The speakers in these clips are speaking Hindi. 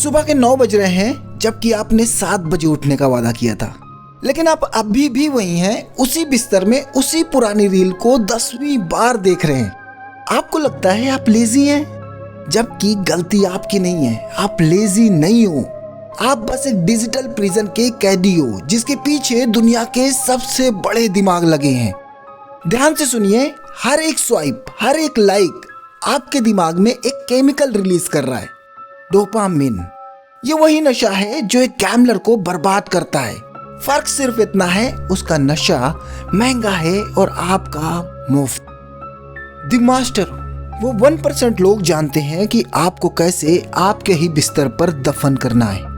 सुबह के 9 बज रहे हैं जबकि आपने 7 बजे उठने का वादा किया था, लेकिन आप अभी भी वही हैं, उसी बिस्तर में उसी पुरानी रील को 10वीं बार देख रहे हैं। आपको लगता है आप लेजी हैं, जबकि गलती आपकी नहीं है। आप लेजी नहीं हो, आप बस एक डिजिटल प्रिजन के कैदी हो जिसके पीछे दुनिया के सबसे बड़े दिमाग लगे हैं। ध्यान से सुनिए, हर एक स्वाइप, हर एक लाइक आपके दिमाग में एक केमिकल रिलीज कर रहा है, डोपामिन। ये वही नशा है जो एक गैम्बलर को बर्बाद करता है। फर्क सिर्फ इतना है, उसका नशा महंगा है और आपका मुफ्त। द मास्टर, वो 1% लोग जानते हैं कि आपको कैसे आपके ही बिस्तर पर दफन करना है।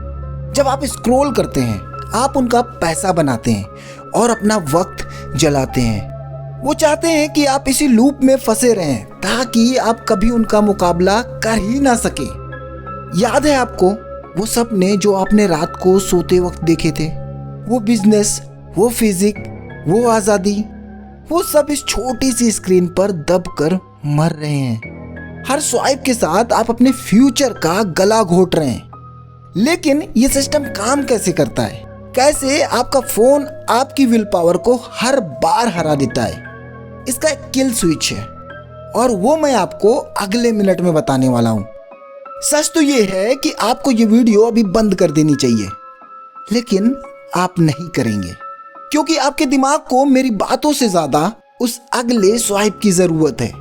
जब आप स्क्रॉल करते हैं, आप उनका पैसा बनाते हैं और अपना वक्त जलाते हैं। वो चाहते हैं कि आप इसी लूप में फंसे रहें ताकि आप कभी उनका मुकाबला कर ही ना सके। याद है आपको वो सपने जो आपने रात को सोते वक्त देखे थे? वो बिजनेस, वो फिजिक, वो आज़ादी, वो सब इस छोटी सी स्क्रीन पर दबकर मर रहे हैं। हर स्वाइप के साथ आप अपने फ्यूचर का गला घोट रहे हैं। लेकिन ये सिस्टम काम कैसे करता है? कैसे आपका फोन आपकी विल पावर को हर बार हरा देता है? इसका एक किल स्विच है और वो मैं आपको अगले मिनट में बताने वाला हूँ। सच तो ये है कि आपको ये वीडियो अभी बंद कर देनी चाहिए, लेकिन आप नहीं करेंगे क्योंकि आपके दिमाग को मेरी बातों से ज्यादा उस अगले स्वाइप की जरूरत है।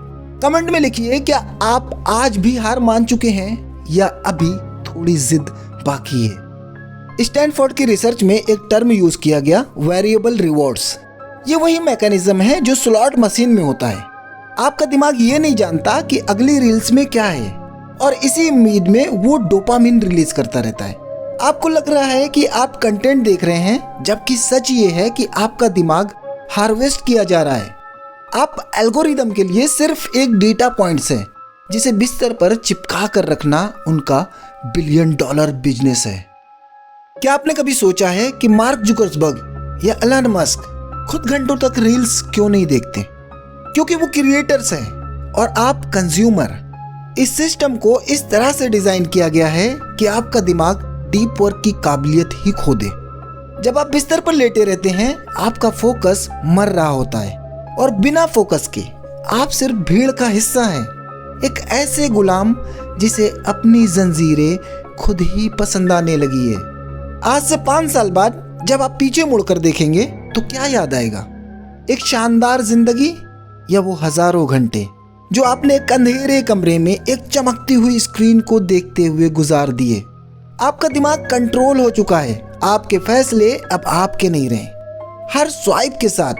कमेंट में लिखिए, क्या आप आज भी हार मान चुके हैं या अभी थोड़ी जिद बाकी है। स्टैनफोर्ड की रिसर्च में एक टर्म यूज किया गया, वेरिएबल रिवॉर्ड्स। ये वही मैकेनिज्म है जो स्लॉट मशीन में होता है। आपका दिमाग ये नहीं जानता कि अगली रील्स में क्या है और इसी उम्मीद में वो डोपामिन रिलीज करता रहता है। आपको लग रहा है कि आप कंटेंट देख रहे हैं, जबकि सच ये है कि आपका दिमाग हार्वेस्ट किया जा रहा है। आप एल्गोरिदम के लिए सिर्फ एक डेटा पॉइंट्स है जिसे बिस्तर पर चिपका कर रखना उनका $1 बिलियन बिजनेस है। क्या आपने कभी सोचा है कि मार्क जुकरबर्ग या एलन मस्क खुद घंटों तक रील्स क्यों नहीं देखते? क्योंकि वो क्रिएटर्स हैं और आप कंज्यूमर। इस सिस्टम को इस तरह से डिजाइन किया गया है कि आपका दिमाग डीप वर्क की काबिलियत ही खो दे। जब आप बिस्तर पर लेटे रहते हैं, आपका फोकस मर रहा होता है और बिना फोकस के आप सिर्फ भीड़ का हिस्सा हैं, एक ऐसे गुलाम जिसे अपनी जंजीरें खुद ही पसंद आने लगी है। आज से 5 साल बाद जब आप पीछे मुड़कर देखेंगे तो क्या याद आएगा? एक शानदार जिंदगी या वो हजारों घंटे जो आपने एक अंधेरे कमरे में एक चमकती हुई स्क्रीन को देखते हुए गुजार दिए? आपका दिमाग कंट्रोल हो चुका है, आपके फैसले अब आपके नहीं रहे। हर स्वाइप के साथ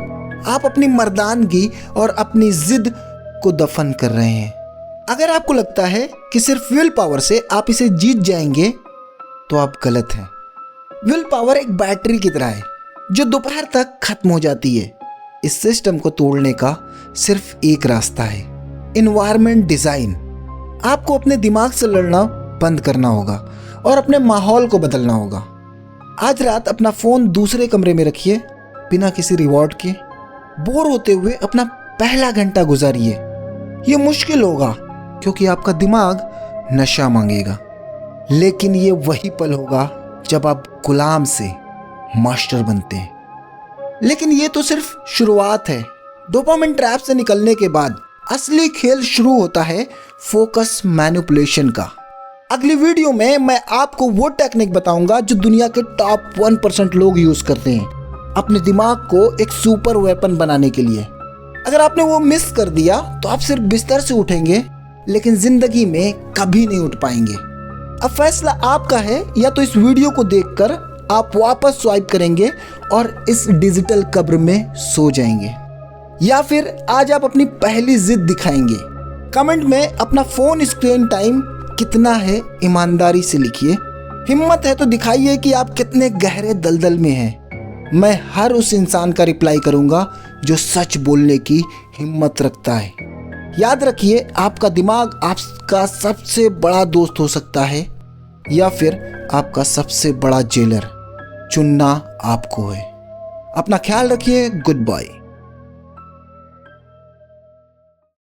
आप अपनी मर्दानगी और अपनी जिद को दफन कर रहे हैं। अगर आपको लगता है कि सिर्फ विल पावर से आप इसे जीत जाएंगे तो आप गलत हैं। विल पावर एक बैटरी की तरह है जो दोपहर तक खत्म हो जाती है। इस सिस्टम को तोड़ने का सिर्फ एक रास्ता है, एनवायरनमेंट डिजाइन। आपको अपने दिमाग से लड़ना बंद करना होगा और अपने माहौल को बदलना होगा। आज रात अपना फोन दूसरे कमरे में रखिए, बिना किसी रिवॉर्ड के। बोर होते हुए अपना पहला घंटा गुजारिए। ये मुश्किल होगा क्योंकि आपका दिमाग नशा मांगेगा, लेकिन ये वही पल होगा जब आप गुलाम से मास्टर बनते हैं। लेकिन ये तो सिर्फ शुरुआत है। डोपामिन ट्रैप से निकलने के बाद असली खेल शुरू होता है फोकस मैनिपुलेशन का। अगली वीडियो में मैं आपको वो टेक्निक बताऊंगा जो दुनिया के टॉप 1% लोग यूज करते हैं अपने दिमाग को एक सुपर वेपन बनाने के लिए। अगर आपने वो मिस कर दिया तो आप सिर्फ बिस्तर से उठेंगे, लेकिन जिंदगी में कभी नहीं उठ पाएंगे। अब फैसला आपका है, या तो इस वीडियो को देखकर आप वापस स्वाइप करेंगे और इस डिजिटल कब्र में सो जाएंगे, या फिर आज आप अपनी पहली जिद दिखाएंगे। कमेंट में अपना फोन स्क्रीन टाइम कितना है ईमानदारी से लिखिए। हिम्मत है तो दिखाइए कि आप कितने गहरे दलदल में हैं। मैं हर उस इंसान का रिप्लाई करूंगा जो सच बोलने की हिम्मत रखता है। याद रखिए, आपका दिमाग आपका सबसे बड़ा दोस्त हो सकता है या फिर आपका सबसे बड़ा जेलर। चुनना आपको है। अपना ख्याल रखिए। Good bye.